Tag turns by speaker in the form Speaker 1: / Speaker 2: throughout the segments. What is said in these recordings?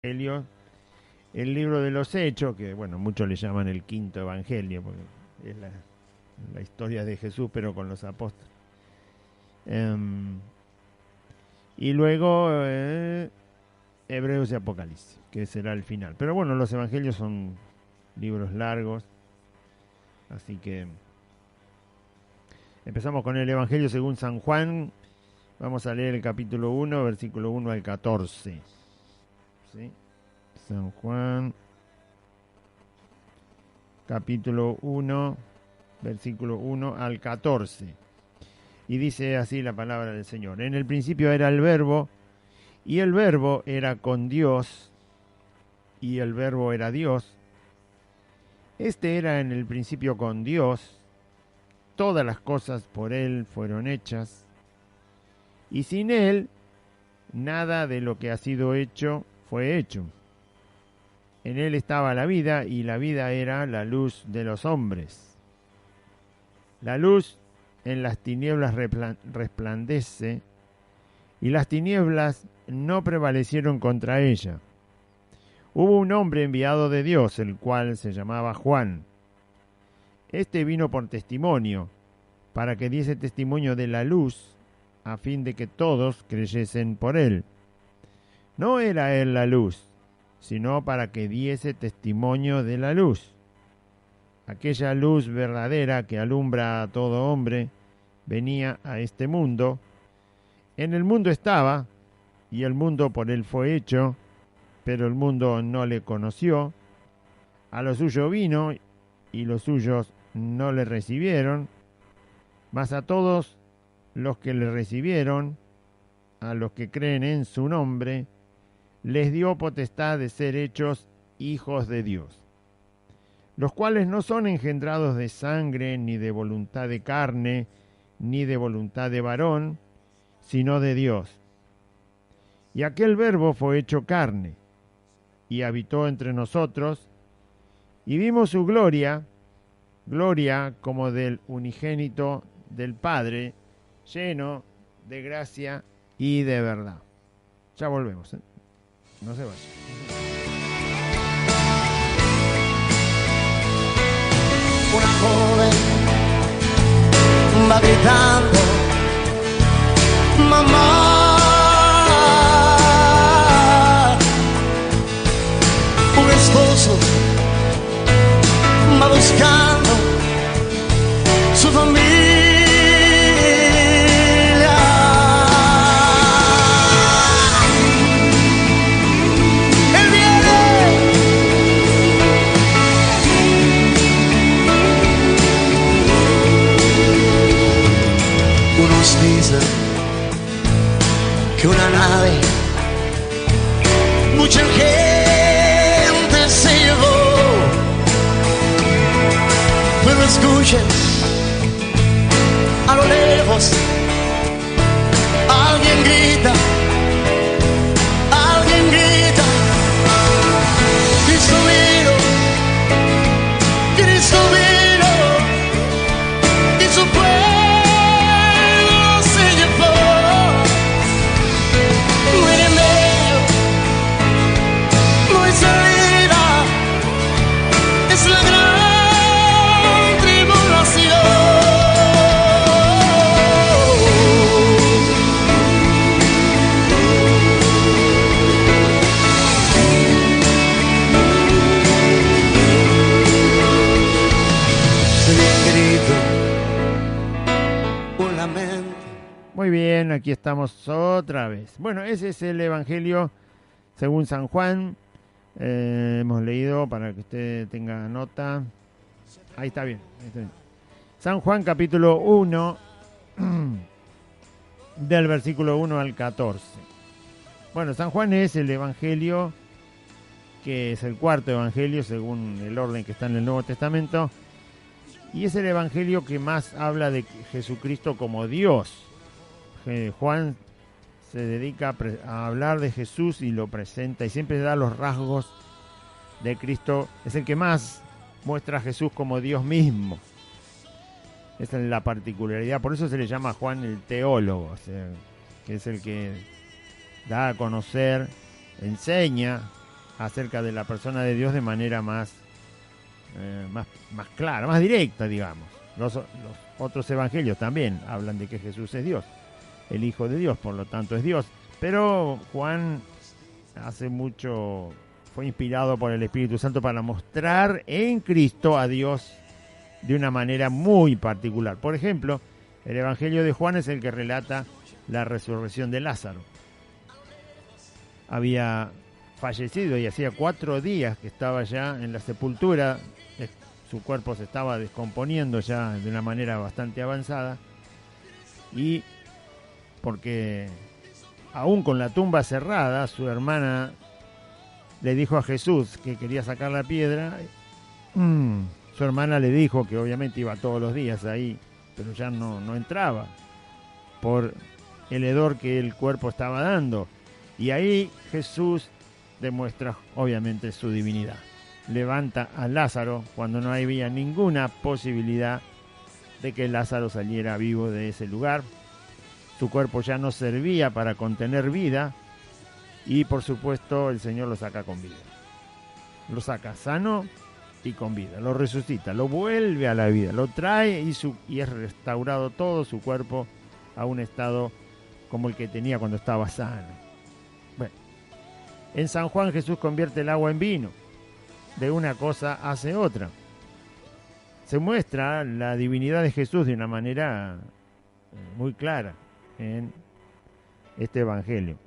Speaker 1: Evangelios, el libro de los Hechos, que bueno, muchos le llaman el quinto evangelio, porque es la historia de Jesús, pero con los apóstoles. Y luego Hebreos y Apocalipsis, que será el final. Pero bueno, los evangelios son libros largos, así que empezamos con el Evangelio según San Juan. Vamos a leer el capítulo 1, versículo 1 al 14. ¿Sí? San Juan, capítulo 1, versículo 1 al 14. Y dice así la palabra del Señor. En el principio era el Verbo, y el Verbo era con Dios, y el Verbo era Dios. Este era en el principio con Dios. Todas las cosas por Él fueron hechas, y sin Él nada de lo que ha sido hecho fue hecho. En Él estaba la vida, y la vida era la luz de los hombres. La luz en las tinieblas resplandece, y las tinieblas no prevalecieron contra ella. Hubo un hombre enviado de Dios, el cual se llamaba Juan. Este vino por testimonio, para que diese testimonio de la luz, a fin de que todos creyesen por él. No era él la luz, sino para que diese testimonio de la luz. Aquella luz verdadera que alumbra a todo hombre venía a este mundo. En el mundo estaba, y el mundo por él fue hecho, pero el mundo no le conoció. A lo suyo vino, y los suyos no le recibieron. Mas a todos los que le recibieron, a los que creen en su nombre, les dio potestad de ser hechos hijos de Dios, los cuales no son engendrados de sangre, ni de voluntad de carne, ni de voluntad de varón, sino de Dios. Y aquel Verbo fue hecho carne, y habitó entre nosotros, y vimos su gloria, gloria como del unigénito del Padre, lleno de gracia y de verdad. Ya volvemos, ¿eh? No se vayan.
Speaker 2: Una joven va gritando, mamá. Un esposo va buscando su familia. Él viene. Unos dicen que una nave, mucha gente se llevó, pero escuchen, a lo lejos alguien grita, Cristo vino, Cristo vino, y su pueblo se llevó. No hay remedio, no hay salida, es la gran tribulación. Se ve grito, un lamento.
Speaker 1: Muy bien, aquí estamos otra vez. Bueno, ese es el Evangelio según San Juan. Hemos leído para que usted tenga nota. Ahí está bien, ahí está bien. San Juan capítulo 1, del versículo 1 al 14. Bueno, San Juan es el Evangelio que es el cuarto Evangelio según el orden que está en el Nuevo Testamento. Y es el Evangelio que más habla de Jesucristo como Dios. Juan se dedica a hablar de Jesús y lo presenta y siempre da los rasgos de Cristo. Es el que más muestra a Jesús como Dios mismo. Esa es la particularidad. Por eso se le llama a Juan el teólogo, o sea, que es el que da a conocer, enseña acerca de la persona de Dios de manera más clara, más directa, digamos. Los otros evangelios también hablan de que Jesús es Dios, el Hijo de Dios, por lo tanto es Dios. Pero Juan hace mucho fue inspirado por el Espíritu Santo para mostrar en Cristo a Dios de una manera muy particular. Por ejemplo, el Evangelio de Juan es el que relata la resurrección de Lázaro. Había fallecido y hacía 4 días que estaba ya en la sepultura. Su cuerpo se estaba descomponiendo ya de una manera bastante avanzada. Y porque aún con la tumba cerrada, su hermana le dijo a Jesús que quería sacar la piedra. Su hermana le dijo que obviamente iba todos los días ahí, pero ya no entraba por el hedor que el cuerpo estaba dando. Y ahí Jesús demuestra obviamente su divinidad. Levanta a Lázaro cuando no había ninguna posibilidad de que Lázaro saliera vivo de ese lugar. Su cuerpo ya no servía para contener vida y por supuesto el Señor lo saca con vida. Lo saca sano y con vida, lo resucita, lo vuelve a la vida, lo trae y es restaurado todo su cuerpo a un estado como el que tenía cuando estaba sano. Bueno, en San Juan Jesús convierte el agua en vino, de una cosa hace otra. Se muestra la divinidad de Jesús de una manera muy clara en este evangelio.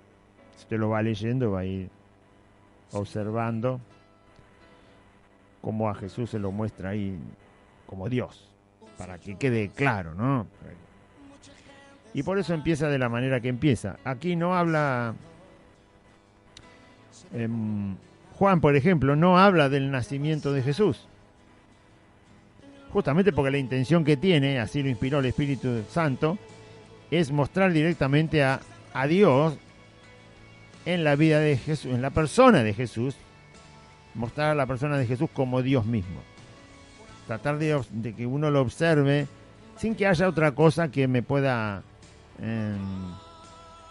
Speaker 1: Si usted lo va leyendo, va a ir observando cómo a Jesús se lo muestra ahí como Dios, para que quede claro, ¿no? Y por eso empieza de la manera que empieza. Aquí no habla, Juan, por ejemplo, no habla del nacimiento de Jesús. Justamente porque la intención que tiene, así lo inspiró el Espíritu Santo, es mostrar directamente a Dios en la vida de Jesús, en la persona de Jesús, mostrar a la persona de Jesús como Dios mismo. Tratar de que uno lo observe sin que haya otra cosa que me pueda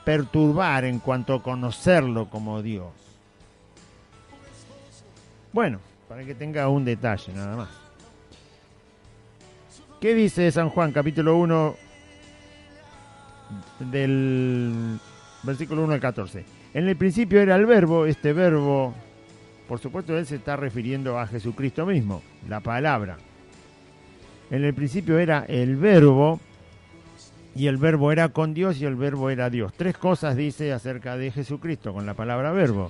Speaker 1: perturbar en cuanto a conocerlo como Dios. Bueno, para que tenga un detalle nada más. ¿Qué dice San Juan, capítulo 1, del versículo 1 al 14? En el principio era el verbo, este verbo, por supuesto, él se está refiriendo a Jesucristo mismo, la palabra. En el principio era el verbo, y el verbo era con Dios y el verbo era Dios. 3 cosas dice acerca de Jesucristo con la palabra verbo.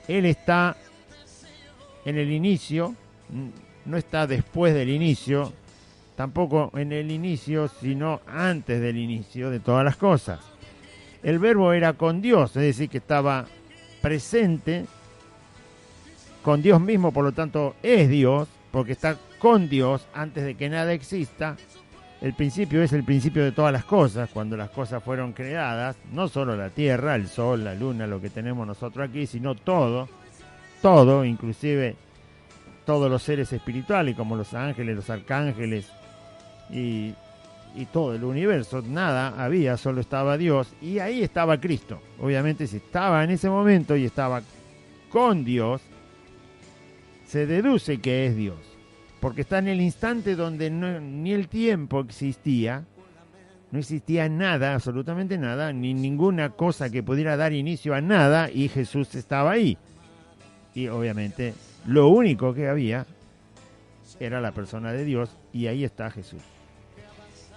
Speaker 1: Él está en el inicio, no está después del inicio, tampoco en el inicio, sino antes del inicio de todas las cosas. El verbo era con Dios, es decir, que estaba presente con Dios mismo, por lo tanto es Dios, porque está con Dios antes de que nada exista. El principio es el principio de todas las cosas, cuando las cosas fueron creadas, no solo la tierra, el sol, la luna, lo que tenemos nosotros aquí, sino todo, inclusive todos los seres espirituales, como los ángeles, los arcángeles y todo el universo. Nada había, solo estaba Dios, y ahí estaba Cristo. Obviamente, si estaba en ese momento y estaba con Dios, se deduce que es Dios, porque está en el instante donde ni el tiempo existía, no existía nada, absolutamente nada, ni ninguna cosa que pudiera dar inicio a nada, y Jesús estaba ahí. Y obviamente lo único que había era la persona de Dios, y ahí está Jesús.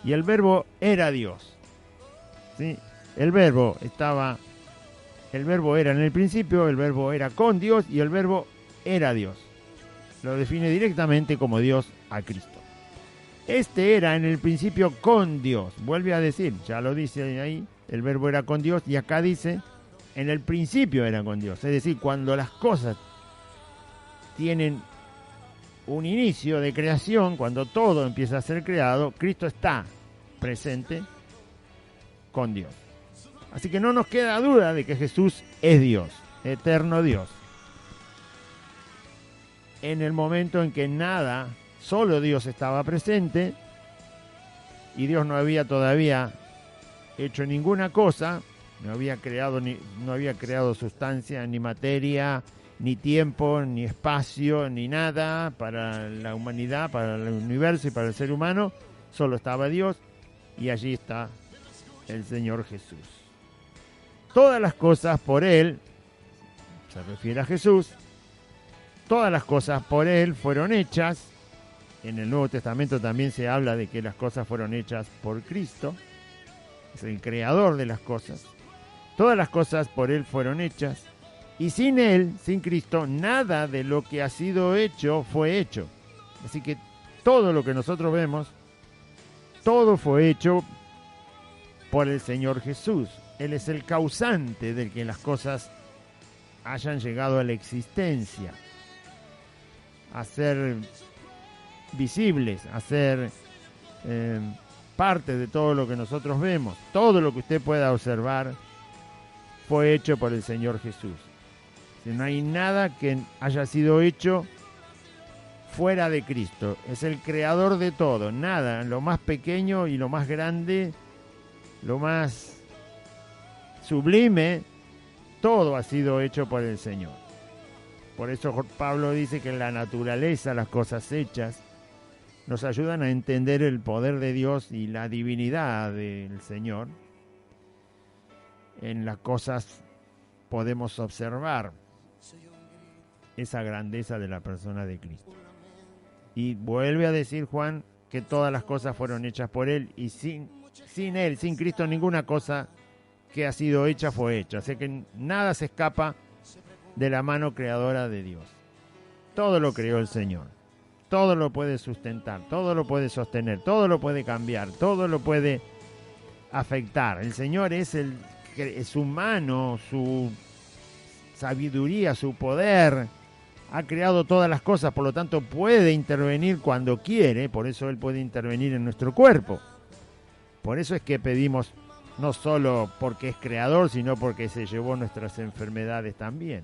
Speaker 1: Y el verbo era Dios, ¿sí? El verbo era en el principio, el verbo era con Dios y el verbo era Dios. Lo define directamente como Dios a Cristo. Este era en el principio con Dios. Vuelve a decir, ya lo dice ahí, el verbo era con Dios, y acá dice, en el principio era con Dios. Es decir, cuando las cosas tienen un inicio de creación, cuando todo empieza a ser creado, Cristo está presente con Dios. Así que no nos queda duda de que Jesús es Dios, eterno Dios. En el momento en que nada, solo Dios estaba presente, y Dios no había todavía hecho ninguna cosa, no había creado sustancia ni materia, ni tiempo, ni espacio, ni nada para la humanidad, para el universo y para el ser humano. Solo estaba Dios y allí está el Señor Jesús. Todas las cosas por Él, se refiere a Jesús, todas las cosas por Él fueron hechas. En el Nuevo Testamento también se habla de que las cosas fueron hechas por Cristo. Es el creador de las cosas. Todas las cosas por Él fueron hechas. Y sin Él, sin Cristo, nada de lo que ha sido hecho fue hecho. Así que todo lo que nosotros vemos, todo fue hecho por el Señor Jesús. Él es el causante de que las cosas hayan llegado a la existencia, a ser visibles, a ser parte de todo lo que nosotros vemos. Todo lo que usted pueda observar fue hecho por el Señor Jesús. Si no hay nada que haya sido hecho fuera de Cristo. Es el creador de todo. Nada, lo más pequeño y lo más grande, lo más sublime, todo ha sido hecho por el Señor. Por eso Pablo dice que la naturaleza, las cosas hechas, nos ayudan a entender el poder de Dios y la divinidad del Señor. En las cosas podemos observar esa grandeza de la persona de Cristo. Y vuelve a decir Juan que todas las cosas fueron hechas por Él y sin Él, sin Cristo, ninguna cosa que ha sido hecha fue hecha. Así que nada se escapa de la mano creadora de Dios. Todo lo creó el Señor. Todo lo puede sustentar, todo lo puede sostener, todo lo puede cambiar, todo lo puede afectar. El Señor es su mano, su sabiduría, su poder. Ha creado todas las cosas, por lo tanto puede intervenir cuando quiere. Por eso Él puede intervenir en nuestro cuerpo. Por eso es que pedimos, no solo porque es creador, sino porque se llevó nuestras enfermedades también.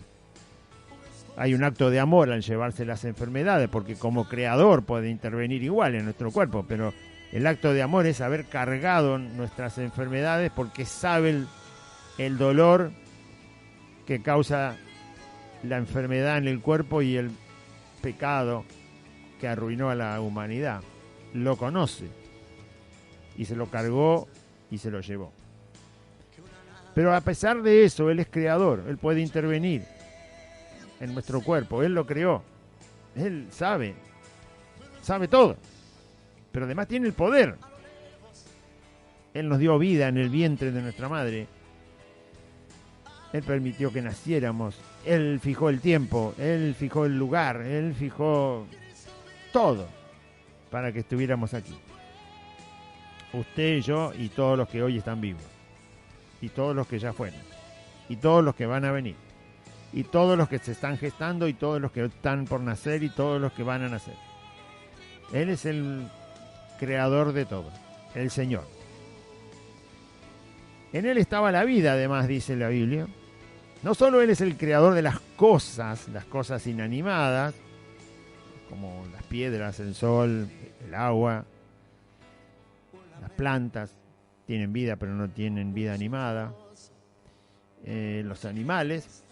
Speaker 1: Hay un acto de amor al llevarse las enfermedades, porque como creador puede intervenir igual en nuestro cuerpo, pero el acto de amor es haber cargado nuestras enfermedades porque sabe el dolor que causa la enfermedad en el cuerpo y el pecado que arruinó a la humanidad. Lo conoce y se lo cargó y se lo llevó. Pero a pesar de eso, Él es creador, Él puede intervenir en nuestro cuerpo, Él lo creó, Él sabe todo, pero además tiene el poder. Él nos dio vida en el vientre de nuestra madre, Él permitió que naciéramos, Él fijó el tiempo, Él fijó el lugar, Él fijó todo para que estuviéramos aquí. Usted, yo y todos los que hoy están vivos, y todos los que ya fueron, y todos los que van a venir, y todos los que se están gestando, y todos los que están por nacer, y todos los que van a nacer. Él es el creador de todo, el Señor. En Él estaba la vida, además, dice la Biblia. No solo Él es el creador de las cosas inanimadas, como las piedras, el sol, el agua, las plantas, tienen vida pero no tienen vida animada, los animales,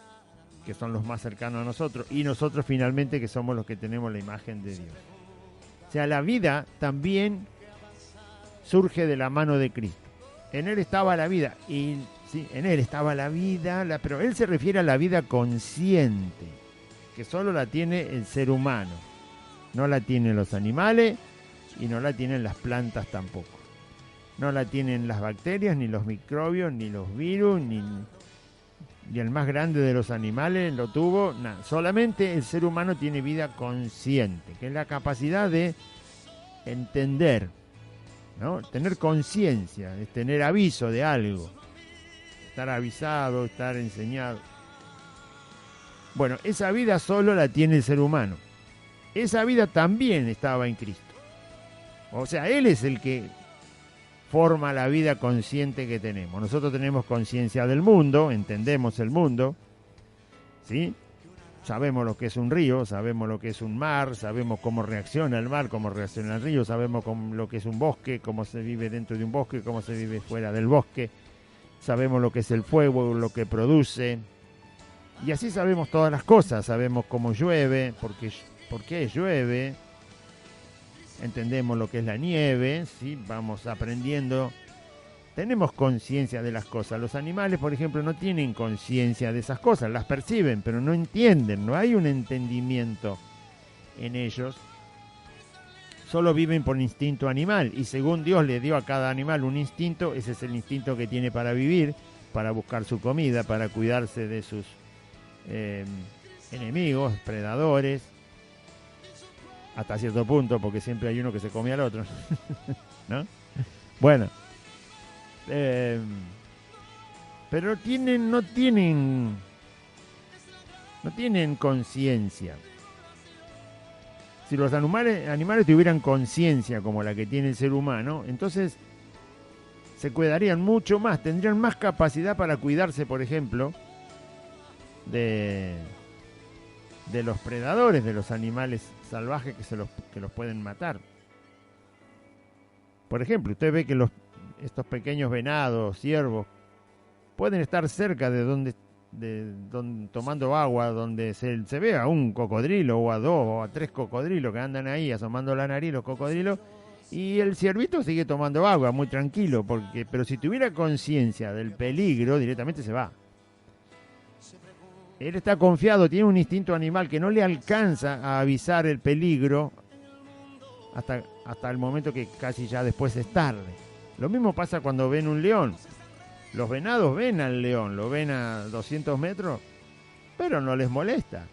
Speaker 1: que son los más cercanos a nosotros, y nosotros finalmente que somos los que tenemos la imagen de Dios. O sea, la vida también surge de la mano de Cristo. En Él estaba la vida, y sí, en Él estaba la vida, pero Él se refiere a la vida consciente, que solo la tiene el ser humano. No la tienen los animales y no la tienen las plantas tampoco. No la tienen las bacterias, ni los microbios, ni los virus, ni el más grande de los animales lo tuvo. Nada. Solamente el ser humano tiene vida consciente, que es la capacidad de entender, ¿no? Tener conciencia, es tener aviso de algo, estar avisado, estar enseñado. Bueno, esa vida solo la tiene el ser humano. Esa vida también estaba en Cristo. O sea, Él es el que forma la vida consciente que tenemos. Nosotros tenemos conciencia del mundo, entendemos el mundo, ¿sí? Sabemos lo que es un río, sabemos lo que es un mar, sabemos cómo reacciona el mar, cómo reacciona el río, sabemos lo que es un bosque, cómo se vive dentro de un bosque, cómo se vive fuera del bosque, sabemos lo que es el fuego, lo que produce, Y así sabemos todas las cosas, sabemos cómo llueve, por qué llueve, entendemos lo que es la nieve, ¿sí? Vamos aprendiendo, tenemos conciencia de las cosas. Los animales, por ejemplo, no tienen conciencia de esas cosas, las perciben, pero no entienden, no hay un entendimiento en ellos. Solo viven por instinto animal, y según Dios le dio a cada animal un instinto, ese es el instinto que tiene para vivir, para buscar su comida, para cuidarse de sus enemigos, predadores, hasta cierto punto, porque siempre hay uno que se come al otro, ¿no? Bueno, pero no tienen conciencia. Si los animales tuvieran conciencia como la que tiene el ser humano, entonces se cuidarían mucho más, tendrían más capacidad para cuidarse, por ejemplo, de los predadores, de los animales salvajes que los pueden matar. Por ejemplo, usted ve que estos pequeños venados, ciervos, pueden estar cerca de donde tomando agua, donde se ve a un cocodrilo o a dos o a tres cocodrilos que andan ahí asomando la nariz, los cocodrilos, y el ciervito sigue tomando agua muy tranquilo, pero si tuviera conciencia del peligro, directamente se va. Él está confiado, tiene un instinto animal que no le alcanza a avisar el peligro hasta el momento que casi ya después es tarde. Lo mismo pasa cuando ven un león. Los venados ven al león, lo ven a 200 metros, pero no les molesta.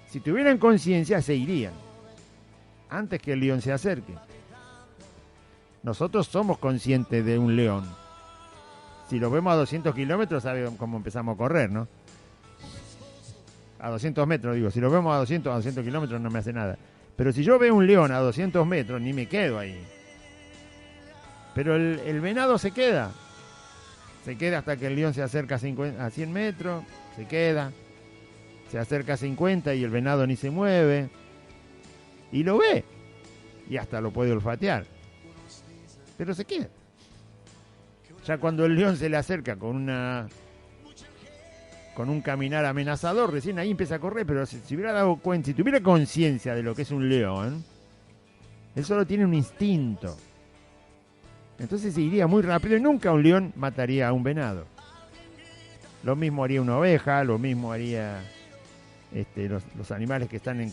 Speaker 1: Si tuvieran conciencia, se irían antes que el león se acerque. Nosotros somos conscientes de un león. Si lo vemos a 200 kilómetros, sabe cómo empezamos a correr, ¿no? A 200 metros, digo. Si lo vemos a 200 kilómetros no me hace nada. Pero si yo veo un león a 200 metros, ni me quedo ahí. Pero el venado se queda. Se queda hasta que el león se acerca a 100 metros, se queda. Se acerca a 50 y el venado ni se mueve. Y lo ve. Y hasta lo puede olfatear. Pero se queda. Ya cuando el león se le acerca con un caminar amenazador, recién ahí empieza a correr, pero si hubiera dado cuenta, si tuviera conciencia de lo que es un león, él solo tiene un instinto. Entonces se iría muy rápido y nunca un león mataría a un venado. Lo mismo haría una oveja, lo mismo haría los animales que están en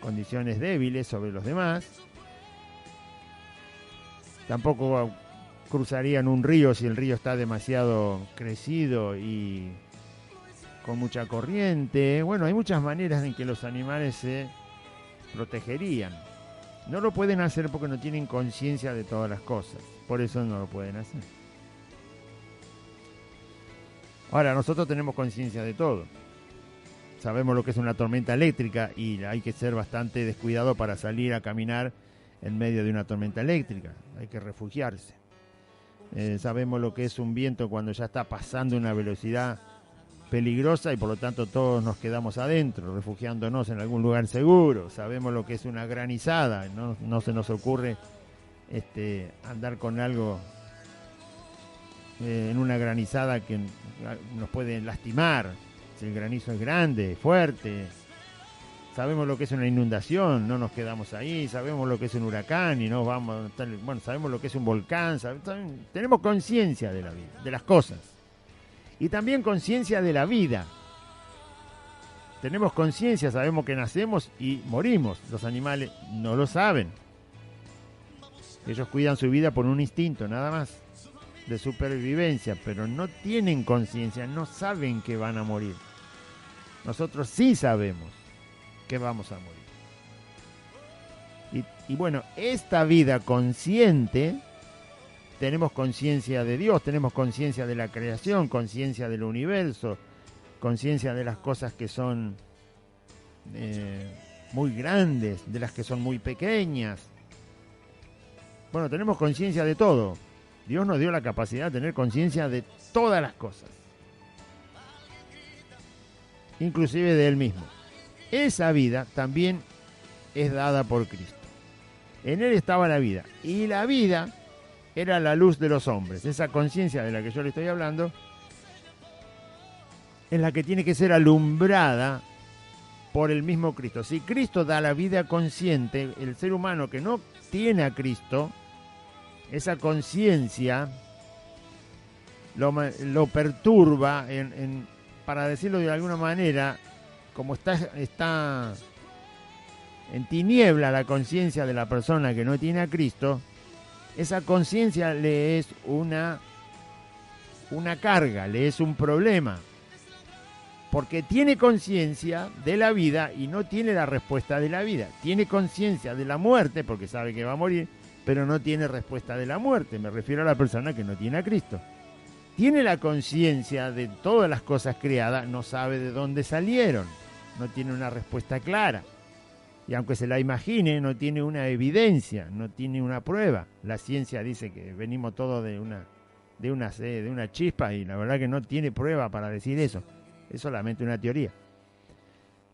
Speaker 1: condiciones débiles sobre los demás. Tampoco cruzarían un río si el río está demasiado crecido y con mucha corriente. Bueno, hay muchas maneras en que los animales se protegerían. No lo pueden hacer porque no tienen conciencia de todas las cosas. Por eso no lo pueden hacer. Ahora, nosotros tenemos conciencia de todo. Sabemos lo que es una tormenta eléctrica y hay que ser bastante descuidado para salir a caminar en medio de una tormenta eléctrica. Hay que refugiarse. Sabemos lo que es un viento cuando ya está pasando una velocidad peligrosa y por lo tanto todos nos quedamos adentro, refugiándonos en algún lugar seguro. Sabemos lo que es una granizada, no se nos ocurre andar con algo en una granizada que nos puede lastimar, si el granizo es grande, fuerte. Sabemos lo que es una inundación, no nos quedamos ahí. Sabemos lo que es un huracán y no vamos. Bueno, sabemos lo que es un volcán. Tenemos conciencia de la vida, de las cosas. Y también conciencia de la vida. Tenemos conciencia, sabemos que nacemos y morimos. Los animales no lo saben. Ellos cuidan su vida por un instinto, nada más, de supervivencia, pero no tienen conciencia, no saben que van a morir. Nosotros sí sabemos que vamos a morir. Y bueno, esta vida consciente, tenemos conciencia de Dios, tenemos conciencia de la creación, conciencia del universo, conciencia de las cosas que son muy grandes, de las que son muy pequeñas. Bueno, tenemos conciencia de todo. Dios nos dio la capacidad de tener conciencia de todas las cosas, inclusive de Él mismo. Esa vida también es dada por Cristo. En Él estaba la vida, y la vida era la luz de los hombres. Esa conciencia de la que yo le estoy hablando es la que tiene que ser alumbrada por el mismo Cristo. Si Cristo da la vida consciente, el ser humano que no tiene a Cristo, esa conciencia lo perturba, para decirlo de alguna manera, como está en tiniebla la conciencia de la persona que no tiene a Cristo, esa conciencia le es una carga, le es un problema, porque tiene conciencia de la vida y no tiene la respuesta de la vida. Tiene conciencia de la muerte porque sabe que va a morir, pero no tiene respuesta de la muerte. Me refiero a la persona que no tiene a Cristo. Tiene la conciencia de todas las cosas creadas, no sabe de dónde salieron, no tiene una respuesta clara. Y aunque se la imagine, no tiene una evidencia, no tiene una prueba. La ciencia dice que venimos todos de una chispa y la verdad que no tiene prueba para decir eso. Es solamente una teoría.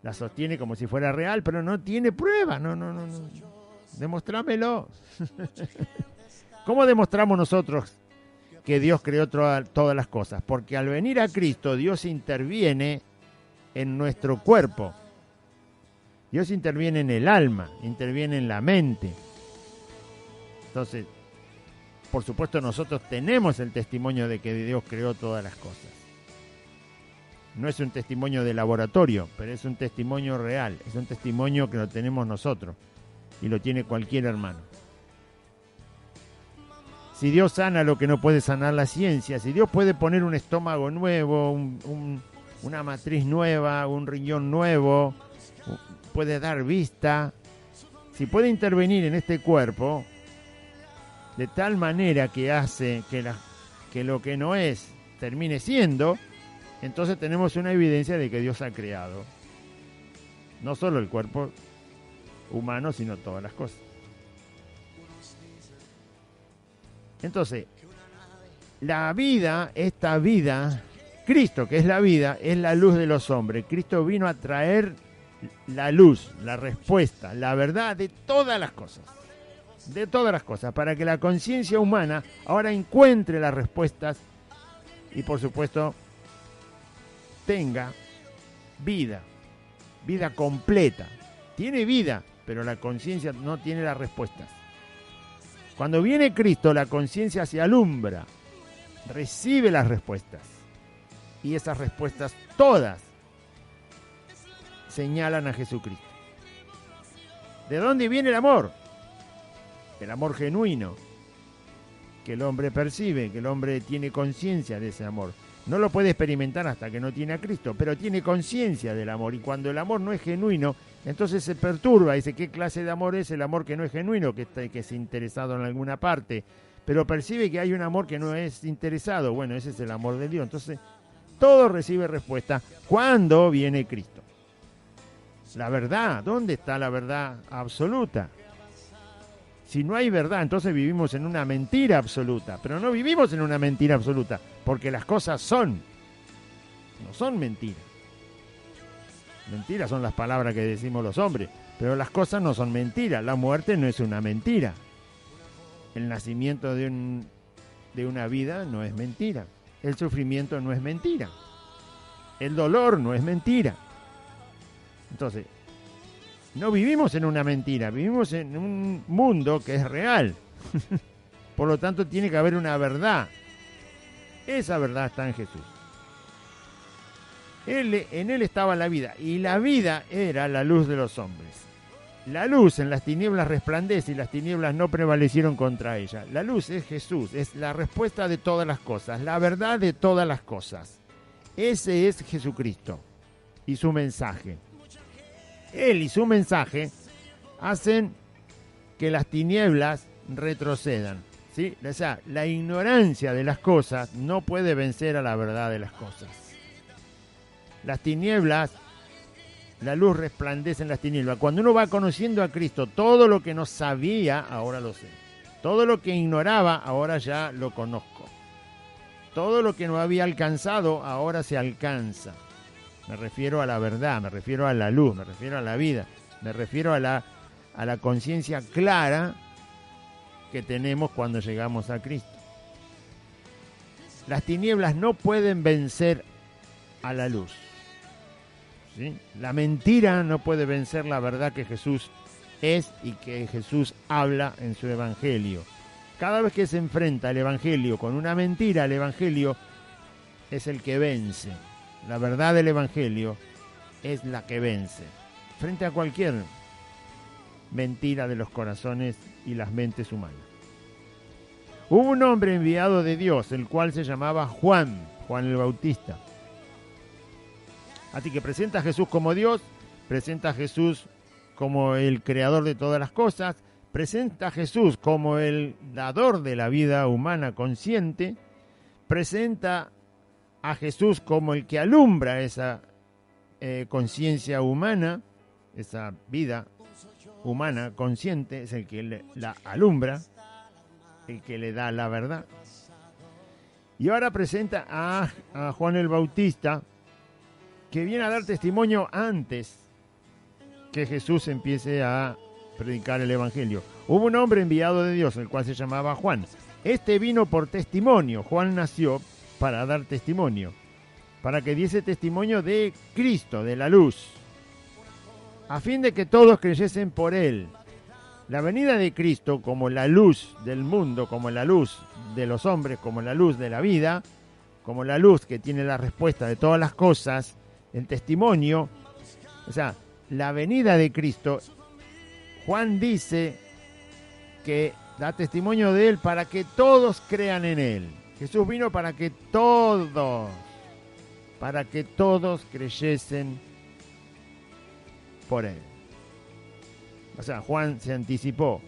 Speaker 1: La sostiene como si fuera real, pero no tiene prueba. No. Demostrámelo. ¿Cómo demostramos nosotros que Dios creó todas las cosas? Porque al venir a Cristo, Dios interviene en nuestro cuerpo. Dios interviene en el alma, interviene en la mente. Entonces, por supuesto, nosotros tenemos el testimonio de que Dios creó todas las cosas. No es un testimonio de laboratorio, pero es un testimonio real. Es un testimonio que lo tenemos nosotros y lo tiene cualquier hermano. Si Dios sana lo que no puede sanar la ciencia, si Dios puede poner un estómago nuevo, una matriz nueva, un riñón nuevo, puede dar vista, si puede intervenir en este cuerpo de tal manera que hace que lo que no es termine siendo, entonces tenemos una evidencia de que Dios ha creado no solo el cuerpo humano, sino todas las cosas. Entonces, la vida, esta vida, Cristo, que es la luz de los hombres. Cristo vino a traer la luz, la respuesta, la verdad de todas las cosas. De todas las cosas, para que la conciencia humana ahora encuentre las respuestas y, por supuesto, tenga vida completa. Tiene vida, pero la conciencia no tiene las respuestas. Cuando viene Cristo, la conciencia se alumbra, recibe las respuestas. Y esas respuestas todas señalan a Jesucristo. ¿De dónde viene el amor? El amor genuino, que el hombre percibe, que el hombre tiene conciencia de ese amor. No lo puede experimentar hasta que no tiene a Cristo, pero tiene conciencia del amor. Y cuando el amor no es genuino, entonces se perturba. Dice, ¿qué clase de amor es el amor que no es genuino? Que es interesado en alguna parte. Pero percibe que hay un amor que no es interesado. Bueno, ese es el amor de Dios. Entonces, todo recibe respuesta cuando viene Cristo. La verdad, ¿dónde está la verdad absoluta? Si no hay verdad, entonces vivimos en una mentira absoluta. Pero no vivimos en una mentira absoluta, porque las cosas no son mentiras. Mentiras son las palabras que decimos los hombres, pero las cosas no son mentiras. La muerte no es una mentira. El nacimiento de una vida no es mentira. El sufrimiento no es mentira. El dolor no es mentira. Entonces, no vivimos en una mentira, vivimos en un mundo que es real. Por lo tanto, tiene que haber una verdad. Esa verdad está en Jesús. En Él estaba la vida, y la vida era la luz de los hombres. La luz en las tinieblas resplandece, y las tinieblas no prevalecieron contra ella. La luz es Jesús, es la respuesta de todas las cosas, la verdad de todas las cosas. Ese es Jesucristo y su mensaje. Él y su mensaje hacen que las tinieblas retrocedan, ¿sí? O sea, la ignorancia de las cosas no puede vencer a la verdad de las cosas. Las tinieblas, la luz resplandece en las tinieblas. Cuando uno va conociendo a Cristo, todo lo que no sabía, ahora lo sé. Todo lo que ignoraba, ahora ya lo conozco. Todo lo que no había alcanzado, ahora se alcanza. Me refiero a la verdad, me refiero a la luz, me refiero a la vida, me refiero a la conciencia clara que tenemos cuando llegamos a Cristo. Las tinieblas no pueden vencer a la luz. ¿Sí? La mentira no puede vencer la verdad que Jesús es y que Jesús habla en su evangelio. Cada vez que se enfrenta el evangelio con una mentira, el evangelio es el que vence. La verdad del evangelio es la que vence frente a cualquier mentira de los corazones y las mentes humanas. Hubo un hombre enviado de Dios, el cual se llamaba Juan el Bautista. Así que presenta a Jesús como Dios, presenta a Jesús como el creador de todas las cosas, presenta a Jesús como el dador de la vida humana consciente, presenta a Jesús como el que alumbra esa conciencia humana, esa vida humana consciente, es el que la alumbra, el que le da la verdad. Y ahora presenta a Juan el Bautista, que viene a dar testimonio antes que Jesús empiece a predicar el evangelio. Hubo un hombre enviado de Dios, el cual se llamaba Juan. Este vino por testimonio. Juan nació para dar testimonio, para que diese testimonio de Cristo, de la luz, a fin de que todos creyesen por él. La venida de Cristo como la luz del mundo, como la luz de los hombres, como la luz de la vida, como la luz que tiene la respuesta de todas las cosas, el testimonio, o sea, la venida de Cristo. Juan dice que da testimonio de él para que todos crean en él. Jesús vino para que todos creyesen por él. O sea, Juan se anticipó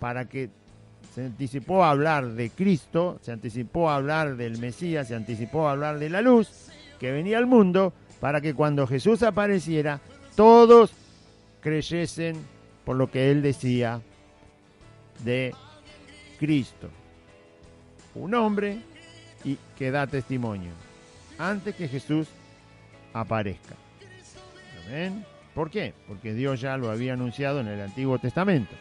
Speaker 1: a hablar de Cristo, se anticipó a hablar del Mesías, se anticipó a hablar de la luz que venía al mundo, para que cuando Jesús apareciera, todos creyesen por lo que él decía de Cristo. Un hombre y que da testimonio antes que Jesús aparezca. ¿Amén? ¿Por qué? Porque Dios ya lo había anunciado en el Antiguo Testamento.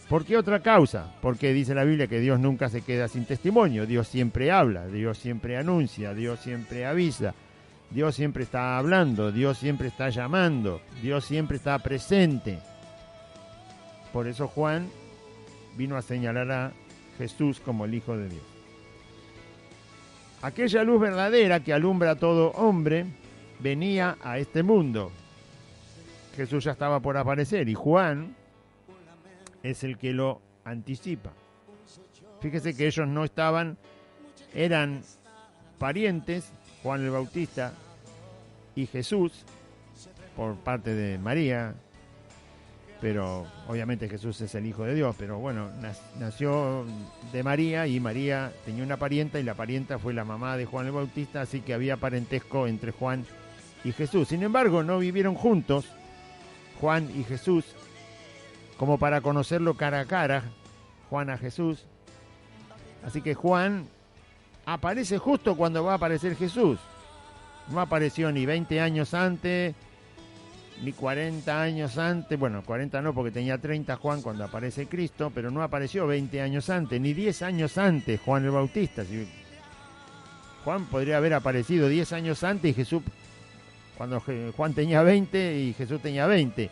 Speaker 1: ¿Por qué otra causa? Porque dice la Biblia que Dios nunca se queda sin testimonio. Dios siempre habla, Dios siempre anuncia, Dios siempre avisa, Dios siempre está hablando, Dios siempre está llamando, Dios siempre está presente. Por eso Juan vino a señalar a Jesús como el Hijo de Dios. Aquella luz verdadera que alumbra a todo hombre venía a este mundo. Jesús ya estaba por aparecer y Juan es el que lo anticipa. Fíjese que ellos no estaban, eran parientes, Juan el Bautista y Jesús, por parte de María, pero obviamente Jesús es el Hijo de Dios, pero bueno, nació de María y María tenía una parienta y la parienta fue la mamá de Juan el Bautista, así que había parentesco entre Juan y Jesús. Sin embargo, no vivieron juntos Juan y Jesús como para conocerlo cara a cara, Juan a Jesús. Así que Juan aparece justo cuando va a aparecer Jesús. No apareció ni 20 años antes, ni 40 años antes. Bueno, 40 no, porque tenía 30 Juan cuando aparece Cristo, pero no apareció 20 años antes, ni 10 años antes Juan el Bautista. Juan podría haber aparecido 10 años antes y Jesús, cuando Juan tenía 20 y Jesús tenía 20.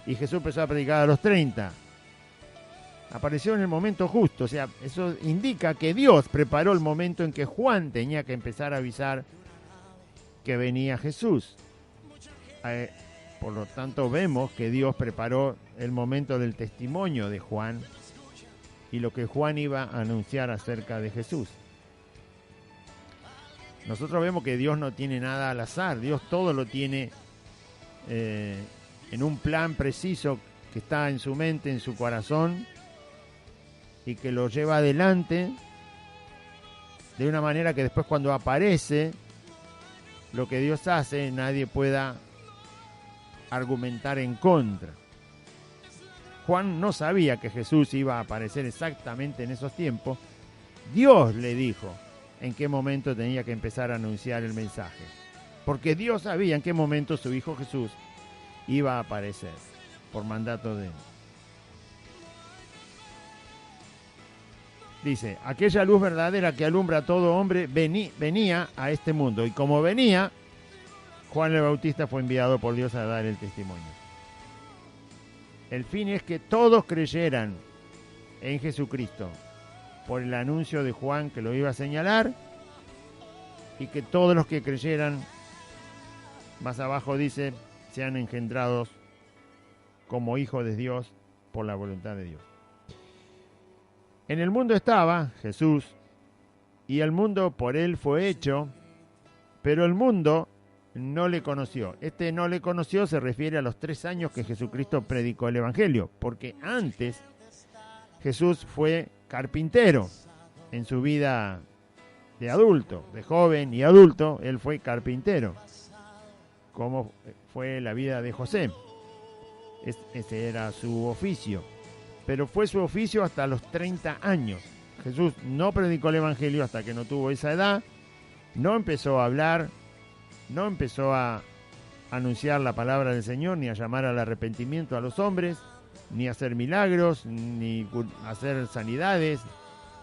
Speaker 1: Y Jesús empezó a predicar a los 30. Apareció en el momento justo. O sea, eso indica que Dios preparó el momento en que Juan tenía que empezar a avisar que venía Jesús. Por lo tanto, vemos que Dios preparó el momento del testimonio de Juan y lo que Juan iba a anunciar acerca de Jesús. Nosotros vemos que Dios no tiene nada al azar. Dios todo lo tiene en un plan preciso que está en su mente, en su corazón, y que lo lleva adelante de una manera que después, cuando aparece lo que Dios hace, nadie pueda argumentar en contra. Juan no sabía que Jesús iba a aparecer exactamente en esos tiempos. Dios le dijo en qué momento tenía que empezar a anunciar el mensaje, porque Dios sabía en qué momento su Hijo Jesús iba a aparecer por mandato de él. Dice, aquella luz verdadera que alumbra a todo hombre venía a este mundo, y como venía, Juan el Bautista fue enviado por Dios a dar el testimonio. El fin es que todos creyeran en Jesucristo por el anuncio de Juan que lo iba a señalar, y que todos los que creyeran, más abajo dice, sean engendrados como hijos de Dios por la voluntad de Dios. En el mundo estaba Jesús, y el mundo por él fue hecho, pero el mundo no le conoció. Este no le conoció se refiere a los 3 años que Jesucristo predicó el Evangelio, porque antes Jesús fue carpintero en su vida de adulto, de joven y adulto. Él fue carpintero, como fue la vida de José. Ese era su oficio, pero fue su oficio hasta los 30 años. Jesús no predicó el Evangelio hasta que no tuvo esa edad, no empezó a hablar, no empezó a anunciar la palabra del Señor, ni a llamar al arrepentimiento a los hombres, ni a hacer milagros, ni hacer sanidades.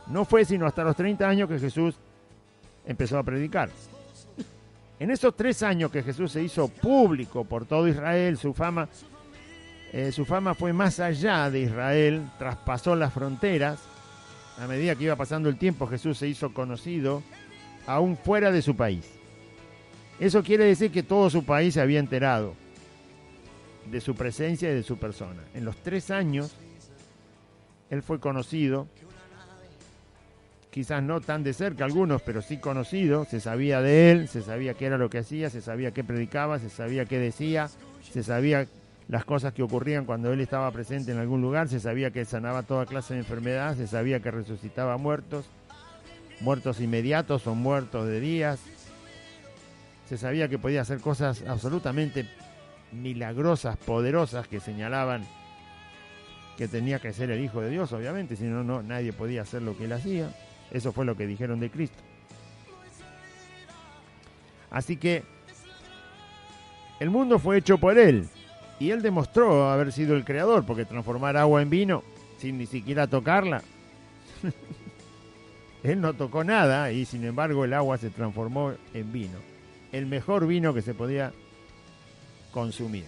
Speaker 1: No fue sino hasta los 30 años que Jesús empezó a predicar. En esos 3 años que Jesús se hizo público por todo Israel, su fama fue más allá de Israel, traspasó las fronteras. A medida que iba pasando el tiempo, Jesús se hizo conocido aún fuera de su país. Eso quiere decir que todo su país se había enterado de su presencia y de su persona. En los 3 años, él fue conocido, quizás no tan de cerca algunos, pero sí conocido. Se sabía de él, se sabía qué era lo que hacía, se sabía qué predicaba, se sabía qué decía, se sabía las cosas que ocurrían cuando él estaba presente en algún lugar, se sabía que sanaba toda clase de enfermedad, se sabía que resucitaba muertos inmediatos o muertos de días. Se sabía que podía hacer cosas absolutamente milagrosas, poderosas, que señalaban que tenía que ser el Hijo de Dios, obviamente, si no, nadie podía hacer lo que él hacía. Eso fue lo que dijeron de Cristo. Así que el mundo fue hecho por él, y él demostró haber sido el creador, porque transformar agua en vino sin ni siquiera tocarla, él no tocó nada, y sin embargo el agua se transformó en vino, el mejor vino que se podía consumir.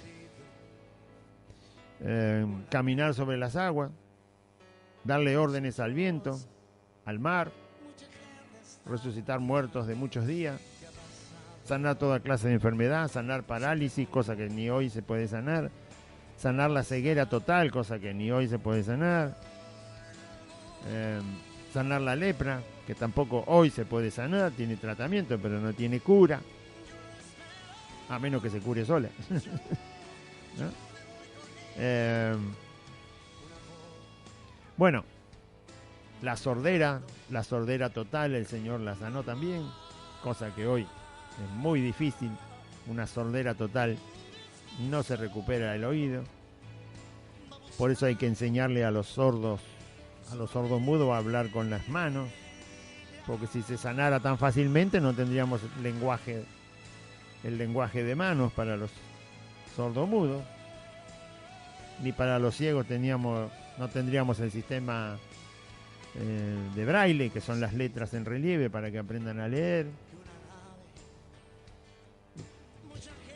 Speaker 1: Caminar sobre las aguas, darle órdenes al viento, al mar, resucitar muertos de muchos días, sanar toda clase de enfermedad, sanar parálisis, cosa que ni hoy se puede sanar, sanar la ceguera total, cosa que ni hoy se puede sanar, sanar la lepra, que tampoco hoy se puede sanar, tiene tratamiento pero no tiene cura, a menos que se cure sola. ¿No? Bueno, la sordera total, el Señor la sanó también, cosa que hoy es muy difícil. Una sordera total, no se recupera el oído. Por eso hay que enseñarle a los sordos mudos a hablar con las manos, porque si se sanara tan fácilmente no tendríamos el lenguaje de manos para los sordomudos, ni para los ciegos no tendríamos el sistema de braille, que son las letras en relieve para que aprendan a leer.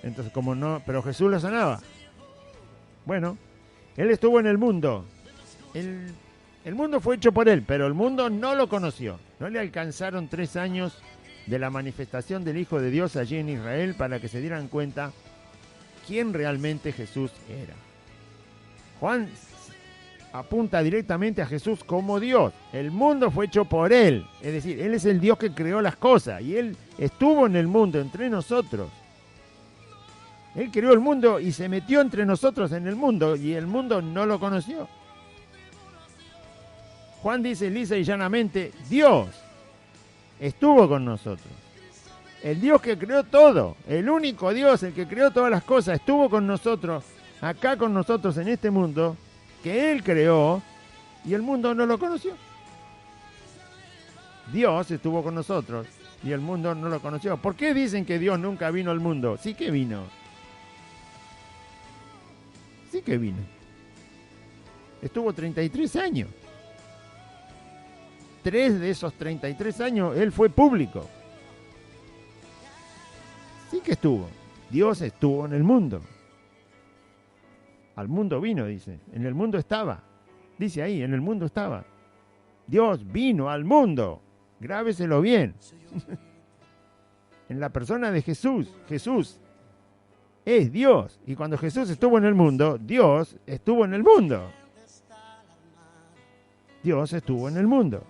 Speaker 1: Entonces, como no, pero Jesús lo sanaba. Bueno, él estuvo en el mundo. El mundo fue hecho por él, pero el mundo no lo conoció. No le alcanzaron 3 años de la manifestación del Hijo de Dios allí en Israel para que se dieran cuenta quién realmente Jesús era. Juan apunta directamente a Jesús como Dios. El mundo fue hecho por él. Es decir, él es el Dios que creó las cosas y él estuvo en el mundo, entre nosotros. Él creó el mundo y se metió entre nosotros en el mundo, y el mundo no lo conoció. Juan dice lisa y llanamente, Dios estuvo con nosotros. El Dios que creó todo, el único Dios, el que creó todas las cosas, estuvo con nosotros, acá con nosotros en este mundo, que Él creó, y el mundo no lo conoció. Dios estuvo con nosotros y el mundo no lo conoció. ¿Por qué dicen que Dios nunca vino al mundo? Sí que vino. Sí que vino. Estuvo 33 años. 3 de esos 33 años Él fue público. Sí que estuvo. Dios estuvo en el mundo. Al mundo vino, dice. En el mundo estaba. Dice ahí, en el mundo estaba. Dios vino al mundo. Grábeselo bien. En la persona de Jesús. Jesús es Dios. Y cuando Jesús estuvo en el mundo, Dios estuvo en el mundo. Dios estuvo en el mundo.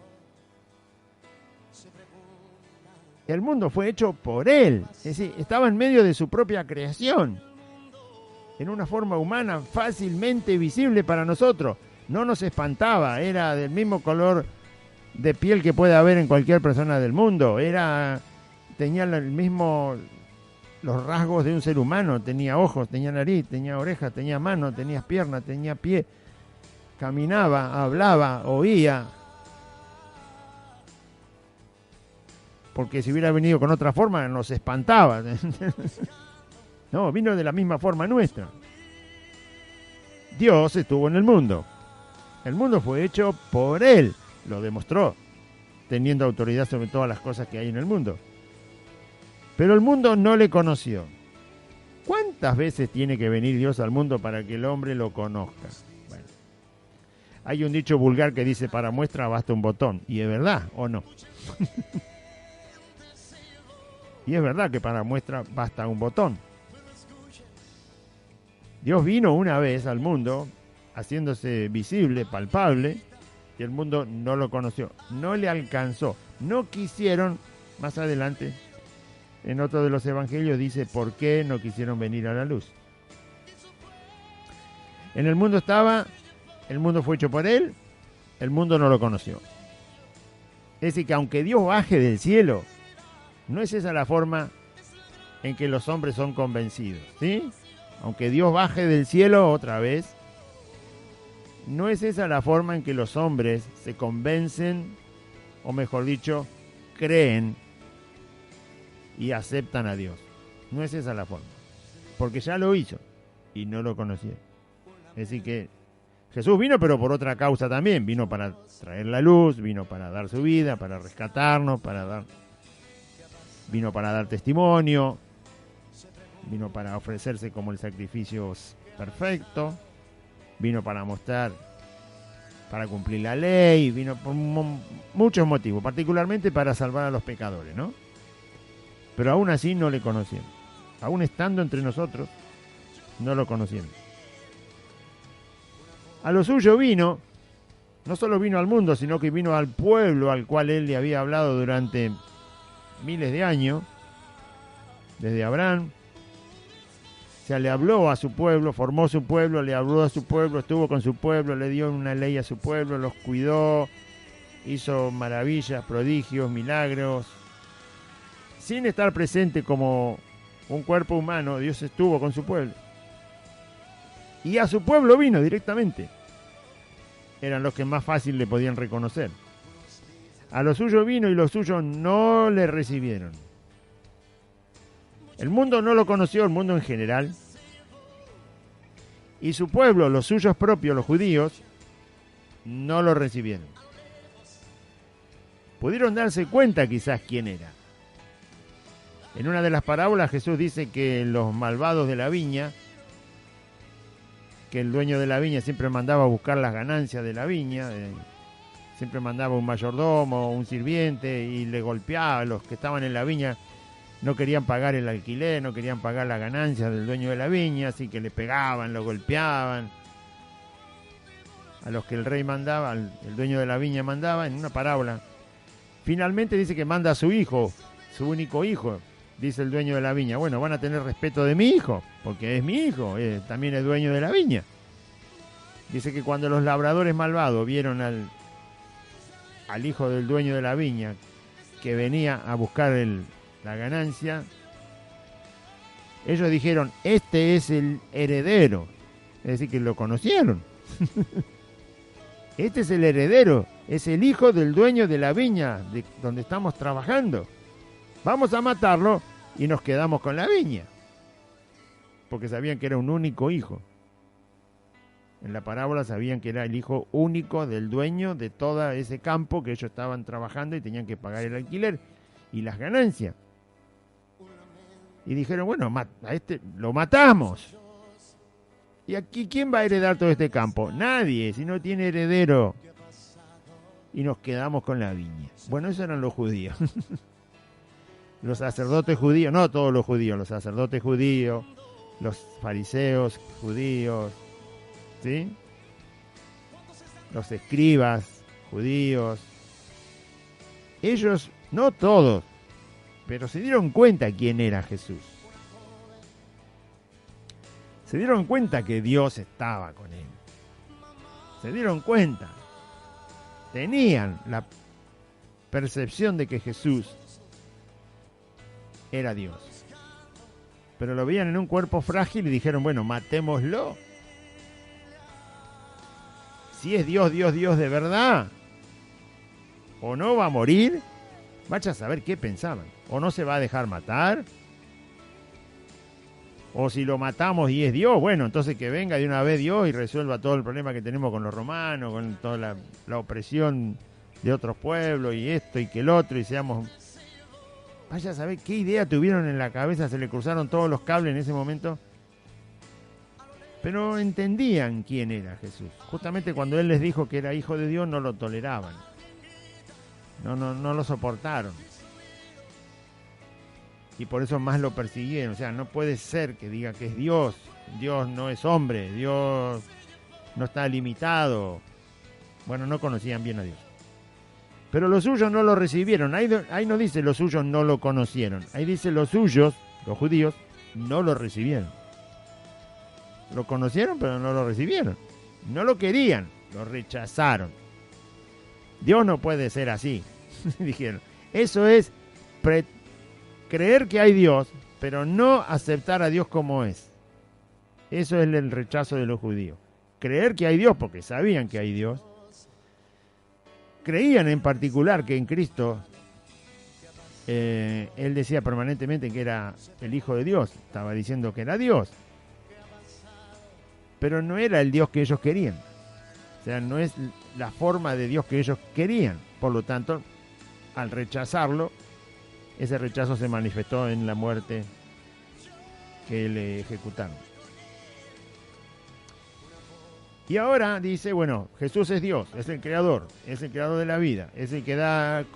Speaker 1: El mundo fue hecho por Él. Es decir, estaba en medio de su propia creación. En una forma humana fácilmente visible para nosotros. No nos espantaba. Era del mismo color de piel que puede haber en cualquier persona del mundo. Tenía el mismo, los rasgos de un ser humano. Tenía ojos, tenía nariz, tenía orejas, tenía manos, tenía piernas, tenía pie. Caminaba, hablaba, oía. Porque si hubiera venido con otra forma nos espantaba. No, vino de la misma forma nuestra. Dios estuvo en el mundo. El mundo fue hecho por Él. Lo demostró, teniendo autoridad sobre todas las cosas que hay en el mundo. Pero el mundo no le conoció. ¿Cuántas veces tiene que venir Dios al mundo para que el hombre lo conozca? Bueno, hay un dicho vulgar que dice, para muestra basta un botón. ¿Y es verdad o no? Y es verdad que para muestra basta un botón. Dios vino una vez al mundo, haciéndose visible, palpable, y el mundo no lo conoció, no le alcanzó, no quisieron. Más adelante, en otro de los evangelios dice, ¿por qué no quisieron venir a la luz? En el mundo estaba, el mundo fue hecho por Él, el mundo no lo conoció. Es decir, que aunque Dios baje del cielo, no es esa la forma en que los hombres son convencidos, ¿sí? Aunque Dios baje del cielo otra vez, no es esa la forma en que los hombres se convencen, o mejor dicho, creen y aceptan a Dios. No es esa la forma, porque ya lo hizo y no lo conocieron. Es decir que Jesús vino, pero por otra causa también. Vino para traer la luz, vino para dar su vida, para rescatarnos, vino para dar testimonio, vino para ofrecerse como el sacrificio perfecto, vino para mostrar, para cumplir la ley, vino por muchos motivos, particularmente para salvar a los pecadores, ¿no? Pero aún así no le conocieron. Aún estando entre nosotros, no lo conocieron. A lo suyo vino, no solo vino al mundo, sino que vino al pueblo al cual Él le había hablado durante miles de años, desde Abraham. O sea, le habló a su pueblo, formó su pueblo, le habló a su pueblo, estuvo con su pueblo, le dio una ley a su pueblo, los cuidó, hizo maravillas, prodigios, milagros. Sin estar presente como un cuerpo humano, Dios estuvo con su pueblo. Y a su pueblo vino directamente. Eran los que más fácil le podían reconocer. A lo suyo vino y los suyos no le recibieron. El mundo no lo conoció, el mundo en general. Y su pueblo, los suyos propios, los judíos, no lo recibieron. Pudieron darse cuenta quizás quién era. En una de las parábolas Jesús dice que los malvados de la viña, que el dueño de la viña siempre mandaba a buscar las ganancias de la viña, siempre mandaba un mayordomo, un sirviente y le golpeaba a los que estaban en la viña. No querían pagar el alquiler, no querían pagar las ganancias del dueño de la viña, así que le pegaban, lo golpeaban. A los que el rey mandaba, el dueño de la viña mandaba, en una parábola. Finalmente dice que manda a su hijo, su único hijo, dice el dueño de la viña. Bueno, van a tener respeto de mi hijo, porque es mi hijo, también es dueño de la viña. Dice que cuando los labradores malvados vieron al hijo del dueño de la viña, que venía a buscar la ganancia, ellos dijeron, este es el heredero. Es decir, que lo conocieron. Este es el heredero, es el hijo del dueño de la viña de donde estamos trabajando. Vamos a matarlo y nos quedamos con la viña. Porque sabían que era un único hijo. En la parábola sabían que era el hijo único del dueño de todo ese campo que ellos estaban trabajando y tenían que pagar el alquiler y las ganancias. Y dijeron, bueno, a este lo matamos. ¿Y aquí quién va a heredar todo este campo? Nadie, si no tiene heredero. Y nos quedamos con la viña. Bueno, esos eran los judíos. Los sacerdotes judíos, no todos los judíos, los sacerdotes judíos, los fariseos judíos, ¿sí? Los escribas judíos. Ellos, no todos, pero se dieron cuenta quién era Jesús. Se dieron cuenta que Dios estaba con él. Se dieron cuenta. Tenían la percepción de que Jesús era Dios. Pero lo veían en un cuerpo frágil y dijeron, bueno, matémoslo. Si es Dios, Dios, Dios de verdad, o no va a morir, vaya a saber qué pensaban. O no se va a dejar matar, o si lo matamos y es Dios, bueno, entonces que venga de una vez Dios y resuelva todo el problema que tenemos con los romanos, con toda la opresión de otros pueblos y esto y que el otro, y seamos... Vaya a saber qué idea tuvieron en la cabeza, se le cruzaron todos los cables en ese momento. Pero entendían quién era Jesús. Justamente cuando Él les dijo que era hijo de Dios, no lo toleraban. No lo soportaron. Y por eso más lo persiguieron. O sea, no puede ser que diga que es Dios. Dios no es hombre. Dios no está limitado. Bueno, no conocían bien a Dios. Pero los suyos no lo recibieron. Ahí no dice los suyos no lo conocieron. Ahí dice los suyos, los judíos, no lo recibieron. Lo conocieron, pero no lo recibieron. No lo querían, lo rechazaron. Dios no puede ser así, dijeron. Eso es creer que hay Dios, pero no aceptar a Dios como es. Eso es el rechazo de los judíos. Creer que hay Dios, porque sabían que hay Dios. Creían en particular que en Cristo, Él decía permanentemente que era el Hijo de Dios, estaba diciendo que era Dios, pero no era el Dios que ellos querían, o sea, no es la forma de Dios que ellos querían, por lo tanto, al rechazarlo, ese rechazo se manifestó en la muerte que le ejecutaron. Y ahora dice, bueno, Jesús es Dios, es el creador de la vida, es el que da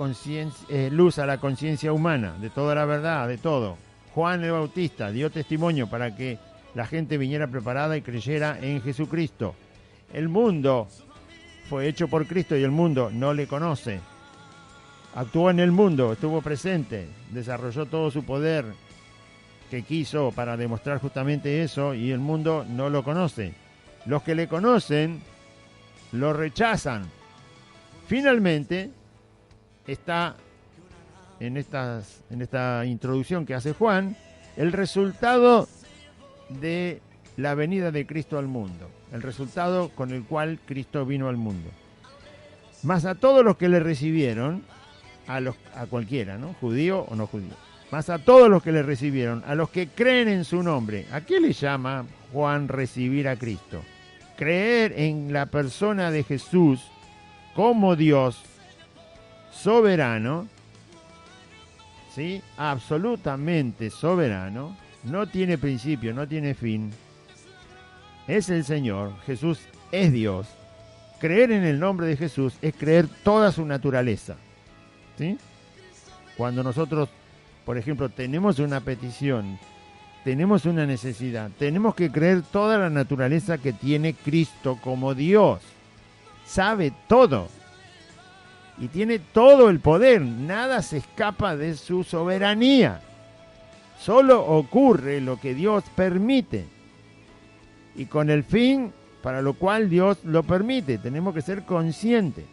Speaker 1: luz a la conciencia humana, de toda la verdad, de todo. Juan el Bautista dio testimonio para que la gente viniera preparada y creyera en Jesucristo. El mundo fue hecho por Cristo y el mundo no le conoce. Actuó en el mundo, estuvo presente, desarrolló todo su poder que quiso para demostrar justamente eso y el mundo no lo conoce. Los que le conocen lo rechazan. Finalmente, está en esta introducción que hace Juan, el resultado de la venida de Cristo al mundo, el resultado con el cual Cristo vino al mundo. Mas a todos los que le recibieron, a cualquiera, ¿no? Judío o no judío, mas a todos los que le recibieron, a los que creen en su nombre. ¿A qué le llama Juan recibir a Cristo? Creer en la persona de Jesús como Dios soberano, ¿sí? Absolutamente soberano, no tiene principio, no tiene fin, es el Señor, Jesús es Dios. Creer en el nombre de Jesús es creer toda su naturaleza, ¿sí? Cuando nosotros, por ejemplo, tenemos una petición, tenemos una necesidad, tenemos que creer toda la naturaleza que tiene Cristo como Dios. Sabe todo y tiene todo el poder, nada se escapa de su soberanía. Solo ocurre lo que Dios permite y con el fin para lo cual Dios lo permite. Tenemos que ser conscientes.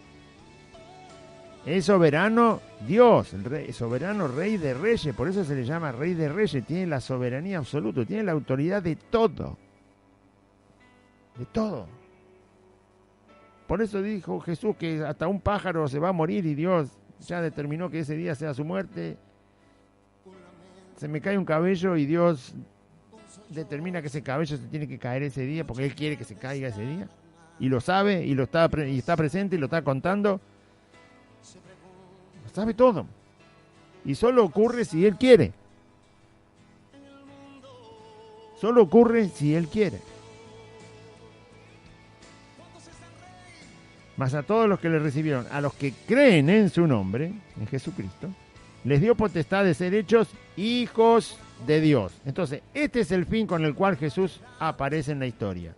Speaker 1: Es soberano Dios, el rey, soberano Rey de Reyes, por eso se le llama Rey de Reyes, tiene la soberanía absoluta, tiene la autoridad de todo. De todo. Por eso dijo Jesús que hasta un pájaro se va a morir y Dios ya determinó que ese día sea su muerte. Se me cae un cabello y Dios determina que ese cabello se tiene que caer ese día porque Él quiere que se caiga ese día. Y lo sabe y está presente y lo está contando. Sabe todo. Y solo ocurre si Él quiere. Solo ocurre si Él quiere. Mas a todos los que le recibieron, a los que creen en su nombre, en Jesucristo, les dio potestad de ser hechos hijos de Dios. Entonces, este es el fin con el cual Jesús aparece en la historia.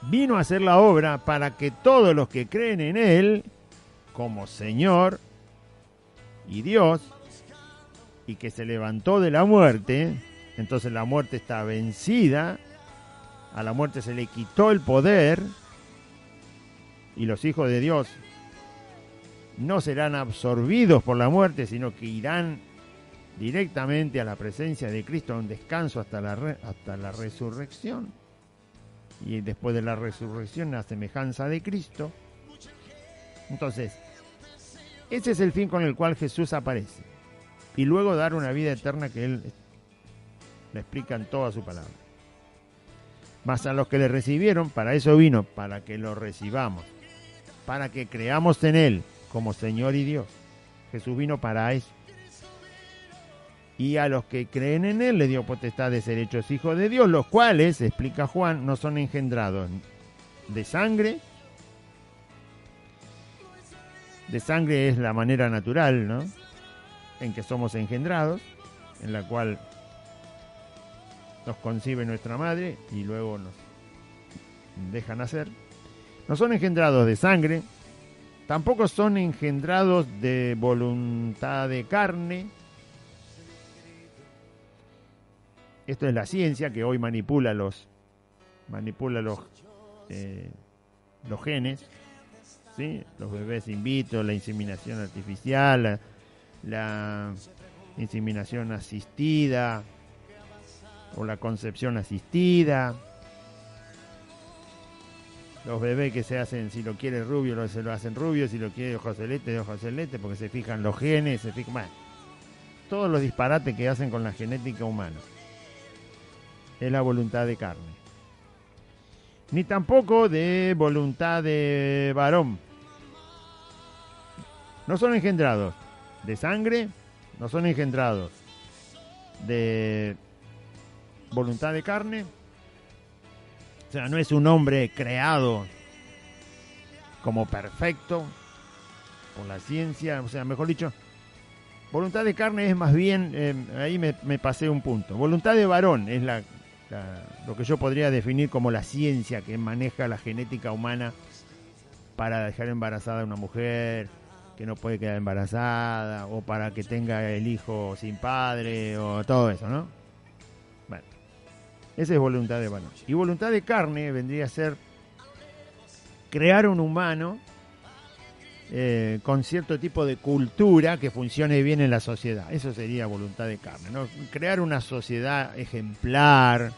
Speaker 1: Vino a hacer la obra para que todos los que creen en Él, como Señor y Dios, y que se levantó de la muerte, entonces la muerte está vencida, a la muerte se le quitó el poder, y los hijos de Dios no serán absorbidos por la muerte, sino que irán directamente a la presencia de Cristo, a un descanso hasta la resurrección. Y después de la resurrección, la semejanza de Cristo. Entonces, ese es el fin con el cual Jesús aparece. Y luego dar una vida eterna que Él le explica en toda su palabra. Mas a los que le recibieron, para eso vino, para que lo recibamos, para que creamos en Él como Señor y Dios. Jesús vino para eso. Y a los que creen en Él le dio potestad de ser hechos hijos de Dios, los cuales, explica Juan, no son engendrados de sangre. De sangre es la manera natural, ¿no?, en que somos engendrados, en la cual nos concibe nuestra madre y luego nos deja nacer. No son engendrados de sangre, tampoco son engendrados de voluntad de carne. Esto es la ciencia que hoy manipula los genes, ¿sí? Los bebés in vitro, la inseminación artificial, la inseminación asistida o la concepción asistida. Los bebés que se hacen, si lo quiere rubio, se lo hacen rubio, si lo quiere de ojos celeste, de ojos celeste, porque se fijan los genes, bueno, todos los disparates que hacen con la genética humana. Es la voluntad de carne. Ni tampoco de voluntad de varón. No son engendrados de sangre, no son engendrados de voluntad de carne. O sea, no es un hombre creado como perfecto por la ciencia. O sea, mejor dicho, voluntad de carne es más bien, ahí me pasé un punto. Voluntad de varón es lo que yo podría definir como la ciencia que maneja la genética humana para dejar embarazada a una mujer que no puede quedar embarazada, o para que tenga el hijo sin padre, o todo eso, ¿no? Bueno, esa es voluntad de varón. Y voluntad de carne vendría a ser crear un humano con cierto tipo de cultura que funcione bien en la sociedad. Eso sería voluntad de carne, ¿no? Crear una sociedad ejemplar,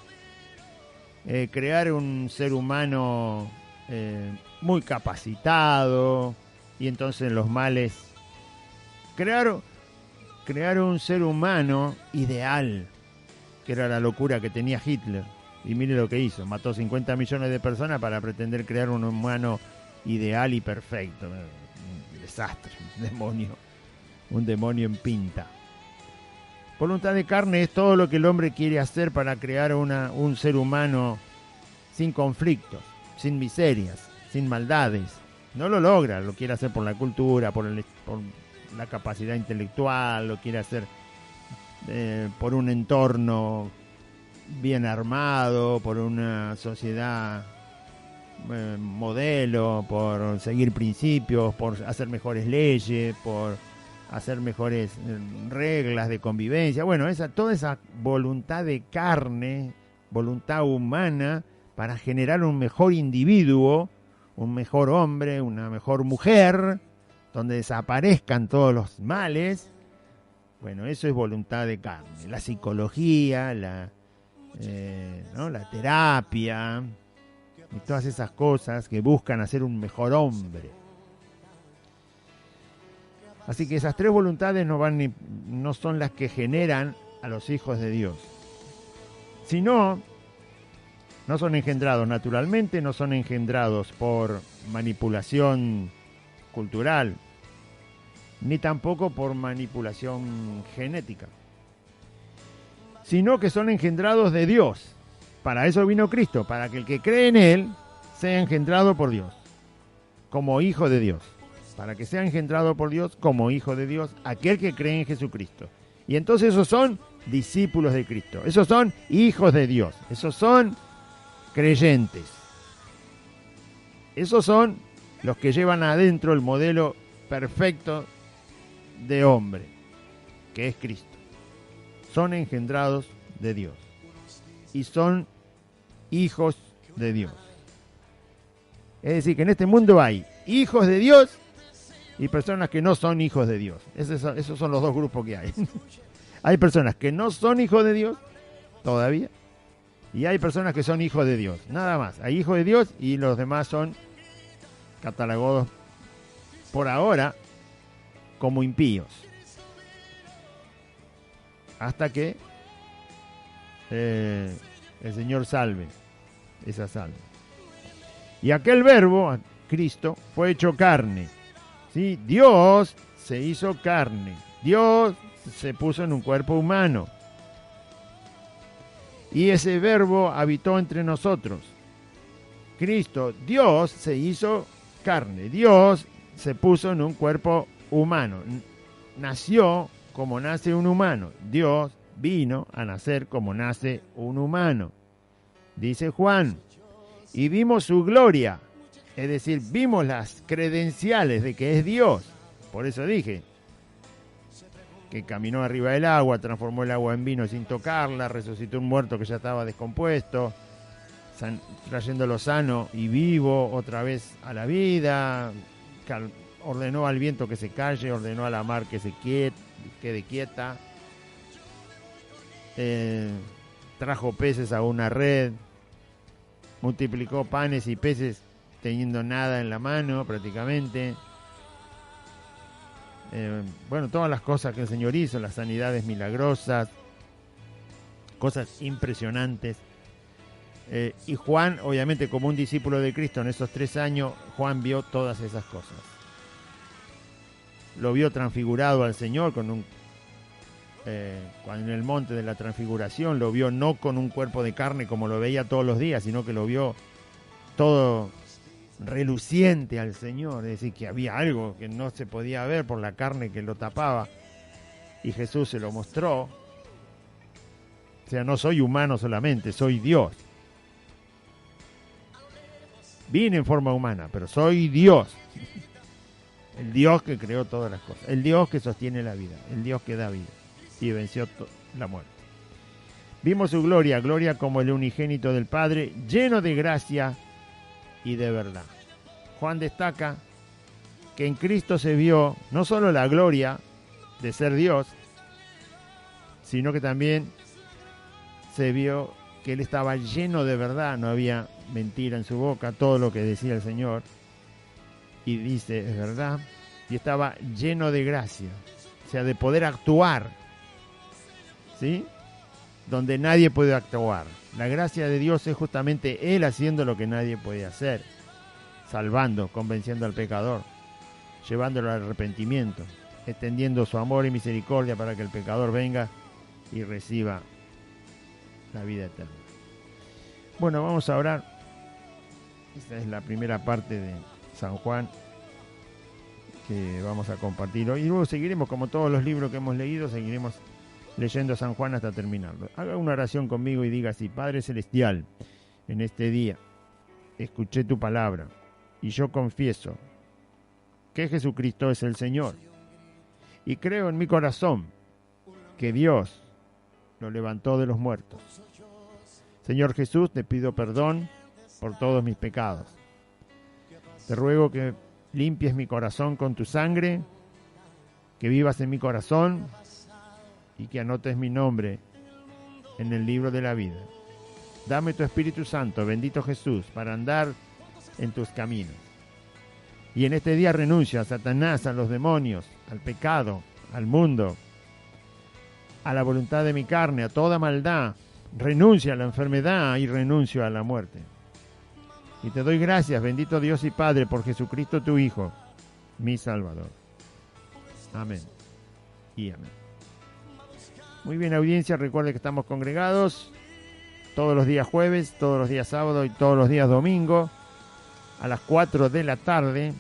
Speaker 1: crear un ser humano muy capacitado, y entonces los males, crear un ser humano ideal, que era la locura que tenía Hitler. Y mire lo que hizo, mató 50 millones de personas para pretender crear un humano ideal y perfecto. Un desastre, un demonio en pinta. Voluntad de carne es todo lo que el hombre quiere hacer para crear un ser humano sin conflictos, sin miserias, sin maldades. No lo logra, lo quiere hacer por la cultura, por la capacidad intelectual, lo quiere hacer por un entorno bien armado, por una sociedad modelo, por seguir principios, por hacer mejores leyes, por hacer mejores reglas de convivencia. Bueno, toda esa voluntad de carne, voluntad humana, para generar un mejor individuo, un mejor hombre, una mejor mujer, donde desaparezcan todos los males. Bueno, eso es voluntad de carne. La psicología, la terapia y todas esas cosas que buscan hacer un mejor hombre. Así que esas tres voluntades no son las que generan a los hijos de Dios. Sino, no son engendrados naturalmente, no son engendrados por manipulación cultural, ni tampoco por manipulación genética, sino que son engendrados de Dios. Para eso vino Cristo, para que el que cree en Él sea engendrado por Dios, como hijo de Dios. Para que sea engendrado por Dios como hijo de Dios, aquel que cree en Jesucristo. Y entonces esos son discípulos de Cristo, esos son hijos de Dios, esos son creyentes. Esos son los que llevan adentro el modelo perfecto de hombre, que es Cristo. Son engendrados de Dios y son hijos de Dios. Es decir, que en este mundo hay hijos de Dios y personas que no son hijos de Dios. Esos son los dos grupos que hay. Hay personas que no son hijos de Dios todavía y hay personas que son hijos de Dios. Nada más. Hay hijos de Dios y los demás son catalogados por ahora como impíos. Hasta que el Señor salve esa salva. Y aquel verbo, Cristo, fue hecho carne. ¿Sí? Dios se hizo carne. Dios se puso en un cuerpo humano. Y ese verbo habitó entre nosotros. Cristo, Dios se hizo carne. Dios se puso en un cuerpo humano. Nació como nace un humano. Dios vino a nacer como nace un humano. Dice Juan, y vimos su gloria. Es decir, vimos las credenciales de que es Dios. Por eso dije que caminó arriba del agua, transformó el agua en vino sin tocarla, resucitó un muerto que ya estaba descompuesto, trayéndolo sano y vivo otra vez a la vida, ordenó al viento que se calle, ordenó a la mar que se quede quieta, trajo peces a una red, multiplicó panes y peces teniendo nada en la mano prácticamente. Bueno, todas las cosas que el Señor hizo, las sanidades milagrosas, cosas impresionantes. Y Juan, obviamente como un discípulo de Cristo en esos 3 años, Juan vio todas esas cosas. Lo vio transfigurado al Señor cuando en el monte de la transfiguración, lo vio no con un cuerpo de carne como lo veía todos los días, sino que lo vio todo reluciente al Señor, es decir, que había algo que no se podía ver por la carne que lo tapaba, y Jesús se lo mostró. O sea, no soy humano solamente, soy Dios. Vine en forma humana, pero soy Dios. El Dios que creó todas las cosas, el Dios que sostiene la vida, el Dios que da vida y venció la muerte. Vimos su gloria, gloria como el unigénito del Padre, lleno de gracia y de verdad. Juan destaca que en Cristo se vio no solo la gloria de ser Dios, sino que también se vio que Él estaba lleno de verdad, no había mentira en su boca, todo lo que decía el Señor, y dice, es verdad, y estaba lleno de gracia, o sea, de poder actuar, ¿sí? Donde nadie puede actuar. La gracia de Dios es justamente Él haciendo lo que nadie puede hacer, salvando, convenciendo al pecador, llevándolo al arrepentimiento, extendiendo su amor y misericordia para que el pecador venga y reciba la vida eterna. Bueno, vamos a orar. Esta es la primera parte de San Juan que vamos a compartir hoy. Y luego seguiremos, como todos los libros que hemos leído, seguiremos leyendo San Juan hasta terminarlo. Haga una oración conmigo y diga así: Padre Celestial, en este día escuché tu palabra y yo confieso que Jesucristo es el Señor. Y creo en mi corazón que Dios lo levantó de los muertos. Señor Jesús, te pido perdón por todos mis pecados. Te ruego que limpies mi corazón con tu sangre, que vivas en mi corazón y que anotes mi nombre en el libro de la vida. Dame tu Espíritu Santo, bendito Jesús, para andar en tus caminos. Y en este día renuncio a Satanás, a los demonios, al pecado, al mundo, a la voluntad de mi carne, a toda maldad. Renuncio a la enfermedad y renuncio a la muerte. Y te doy gracias, bendito Dios y Padre, por Jesucristo tu Hijo, mi Salvador. Amén y amén. Muy bien, audiencia, recuerde que estamos congregados todos los días jueves, todos los días sábado y todos los días domingo a las 4 de la tarde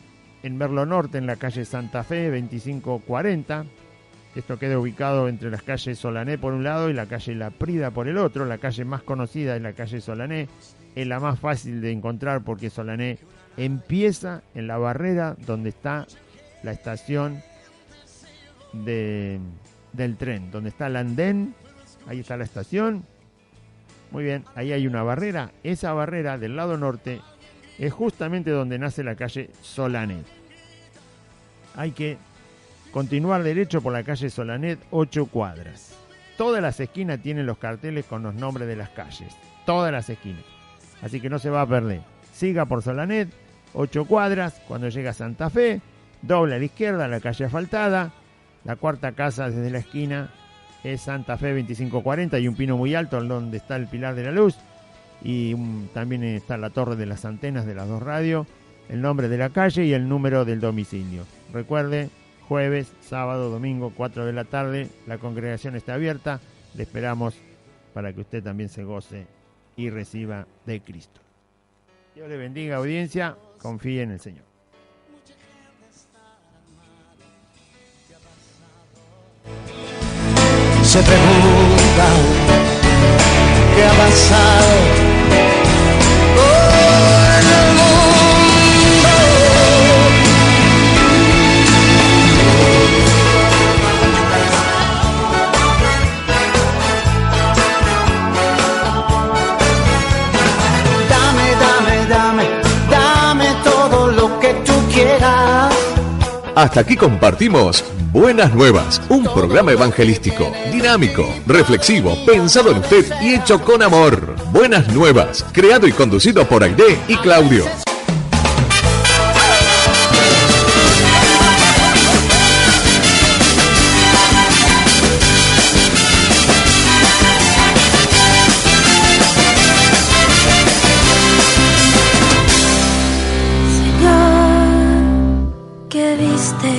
Speaker 1: en Merlo Norte, en la calle Santa Fe 2540. Esto queda ubicado entre las calles Solané por un lado y la calle La Prida por el otro. La calle más conocida es la calle Solané, es la más fácil de encontrar porque Solané empieza en la barrera donde está la estación del tren, donde está el andén, ahí está la estación. Muy bien, ahí hay una barrera. Esa barrera del lado norte es justamente donde nace la calle Solanet. Hay que continuar derecho por la calle Solanet 8 cuadras. Todas las esquinas tienen los carteles con los nombres de las calles. Todas las esquinas. Así que no se va a perder. Siga por Solanet 8 cuadras. Cuando llega a Santa Fe, dobla a la izquierda, la calle asfaltada. La cuarta casa desde la esquina es Santa Fe 2540 y un pino muy alto donde está el Pilar de la Luz. Y también está la torre de las antenas de las dos radios, el nombre de la calle y el número del domicilio. Recuerde, jueves, sábado, domingo, 4 de la tarde, la congregación está abierta. Le esperamos para que usted también se goce y reciba de Cristo. Dios le bendiga, audiencia, confíe en el Señor.
Speaker 2: Se pregunta qué ha pasado en el mundo. Dame todo lo que tú quieras.
Speaker 3: Hasta aquí compartimos Buenas Nuevas, un programa evangelístico, dinámico, reflexivo, pensado en usted y hecho con amor. Buenas Nuevas, creado y conducido por Aide y Claudio.